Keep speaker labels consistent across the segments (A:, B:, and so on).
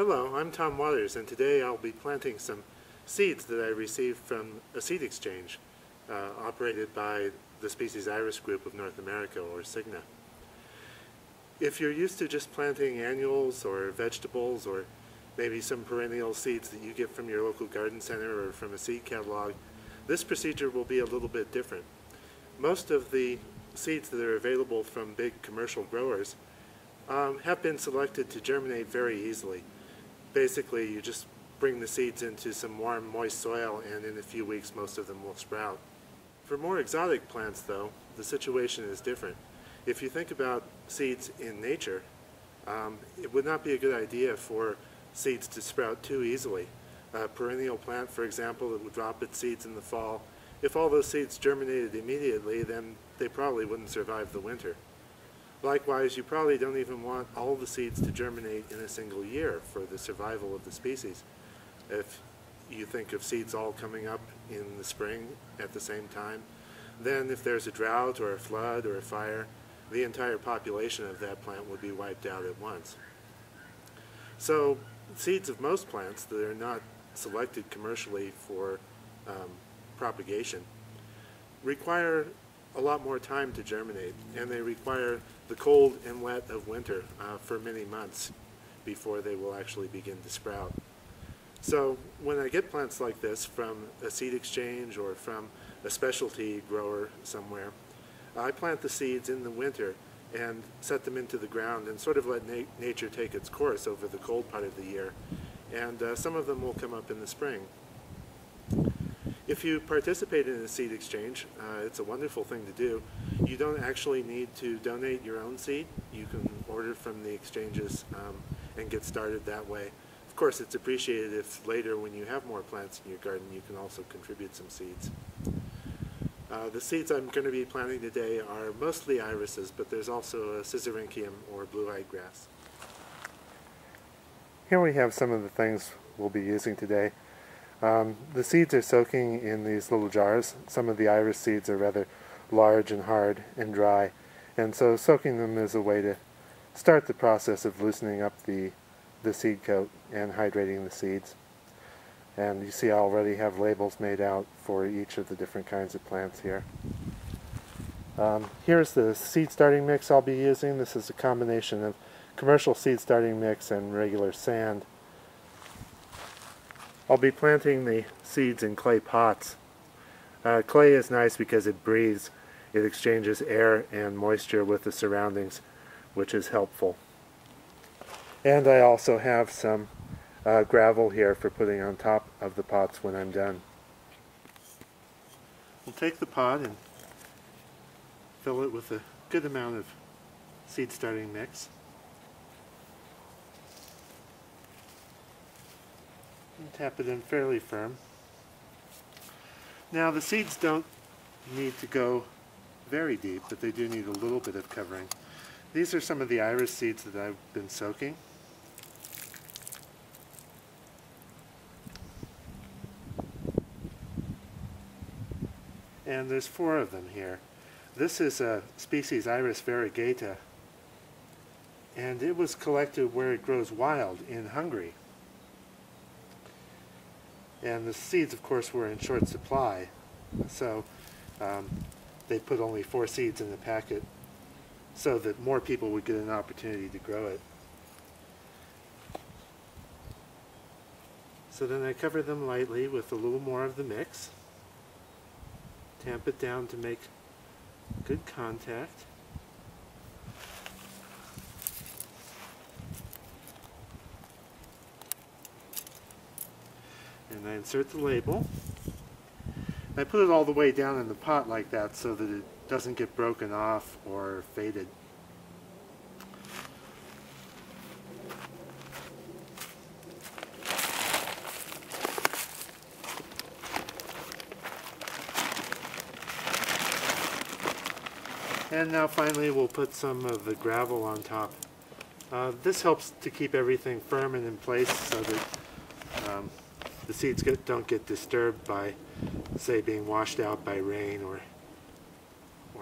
A: Hello, I'm Tom Waters, and today I'll be planting some seeds that I received from a seed exchange operated by the species Iris Group of North America, or CIGNA. If you're used to just planting annuals or vegetables or maybe some perennial seeds that you get from your local garden center or from a seed catalog, this procedure will be a little bit different. Most of the seeds that are available from big commercial growers have been selected to germinate very easily. Basically, you just bring the seeds into some warm, moist soil, and in a few weeks most of them will sprout. For more exotic plants, though, the situation is different. If you think about seeds in nature, it would not be a good idea for seeds to sprout too easily. A perennial plant, for example, that would drop its seeds in the fall, if all those seeds germinated immediately, then they probably wouldn't survive the winter. Likewise, you probably don't even want all the seeds to germinate in a single year for the survival of the species. If you think of seeds all coming up in the spring at the same time, then if there's a drought or a flood or a fire, the entire population of that plant would be wiped out at once. So seeds of most plants that are not selected commercially for propagation require a lot more time to germinate, and they require the cold and wet of winter for many months before they will actually begin to sprout. So when I get plants like this from a seed exchange or from a specialty grower somewhere, I plant the seeds in the winter and set them into the ground and sort of let nature take its course over the cold part of the year, and some of them will come up in the spring. If you participate in a seed exchange, it's a wonderful thing to do. You don't actually need to donate your own seed. You can order from the exchanges and get started that way. Of course, it's appreciated if later, when you have more plants in your garden, you can also contribute some seeds. The seeds I'm going to be planting today are mostly irises, but there's also a sisyrinchium or blue-eyed grass. Here we have some of the things we'll be using today. The seeds are soaking in these little jars. Some of the iris seeds are rather large and hard and dry, and so soaking them is a way to start the process of loosening up the seed coat and hydrating the seeds. And you see I already have labels made out for each of the different kinds of plants here. Here's the seed starting mix I'll be using. This is a combination of commercial seed starting mix and regular sand. I'll be planting the seeds in clay pots. Clay is nice because it breathes. It exchanges air and moisture with the surroundings, which is helpful. And I also have some gravel here for putting on top of the pots when I'm done. We'll take the pot and fill it with a good amount of seed starting mix. And tap it in fairly firm. Now the seeds don't need to go very deep, but they do need a little bit of covering. These are some of the iris seeds that I've been soaking. And there's 4 of them here. This is a species Iris variegata, and it was collected where it grows wild in Hungary. And the seeds, of course, were in short supply, so they put only 4 seeds in the packet so that more people would get an opportunity to grow it. So then I cover them lightly with a little more of the mix, tamp it down to make good contact. And I insert the label. I put it all the way down in the pot like that so that it doesn't get broken off or faded. And now finally we'll put some of the gravel on top. This helps to keep everything firm and in place so that the seeds don't get disturbed by, say, being washed out by rain or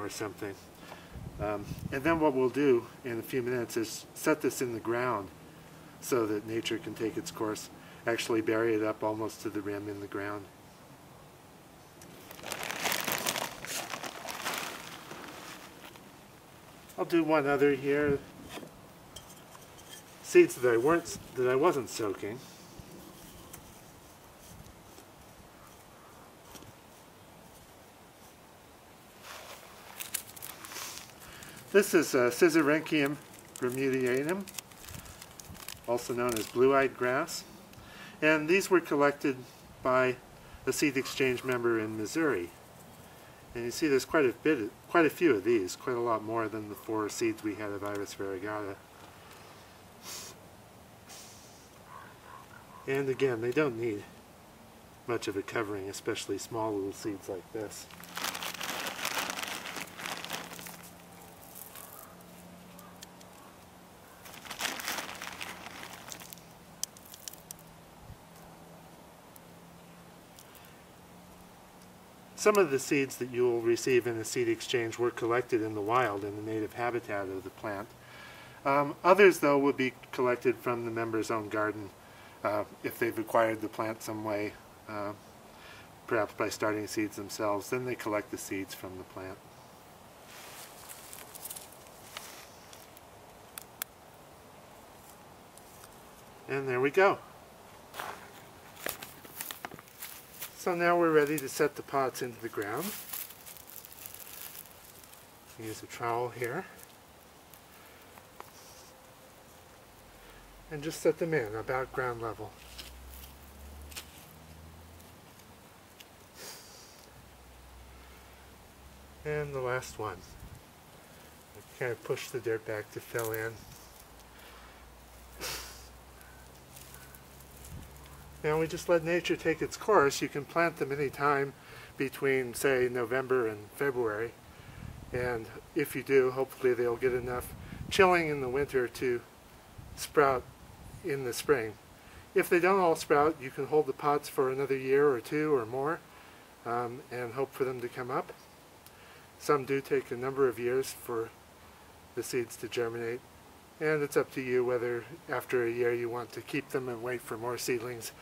A: something. And then what we'll do in a few minutes is set this in the ground so that nature can take its course, actually bury it up almost to the rim in the ground. I'll do one other here. Seeds that I wasn't soaking. This is Scissorencium bermudianum, also known as blue-eyed grass. And these were collected by a seed exchange member in Missouri. And you see there's quite a few of these, quite a lot more than the 4 seeds we had of Iris variegata. And again, they don't need much of a covering, especially small little seeds like this. Some of the seeds that you will receive in a seed exchange were collected in the wild in the native habitat of the plant. Others, though, will be collected from the member's own garden if they've acquired the plant some way, perhaps by starting seeds themselves. Then they collect the seeds from the plant. And there we go. So now we're ready to set the pots into the ground. Use a trowel here. And just set them in about ground level. And the last one. Kind of push the dirt back to fill in. Now we just let nature take its course. You can plant them any time between, say, November and February. And if you do, hopefully they'll get enough chilling in the winter to sprout in the spring. If they don't all sprout, you can hold the pots for another year or 2 or more and hope for them to come up. Some do take a number of years for the seeds to germinate. And it's up to you whether after a year you want to keep them and wait for more seedlings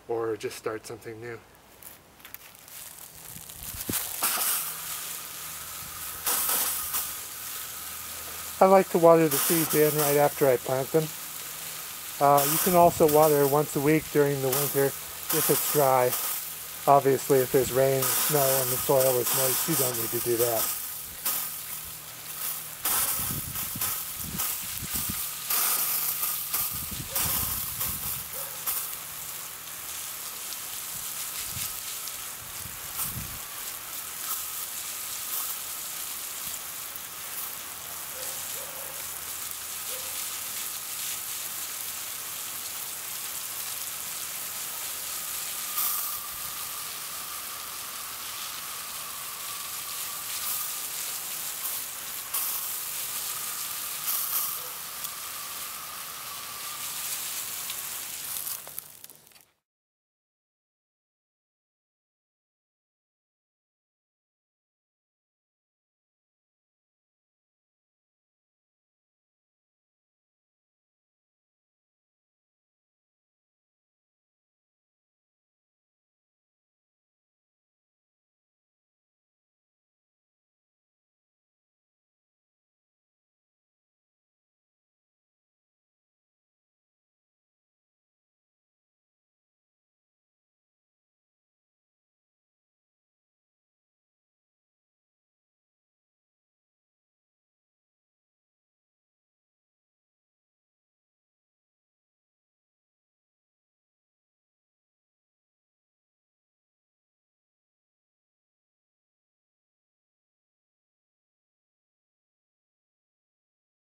A: or just start something new. I like to water the seeds in right after I plant them. You can also water once a week during the winter if it's dry. Obviously, if there's rain, snow, and the soil is moist, you don't need to do that.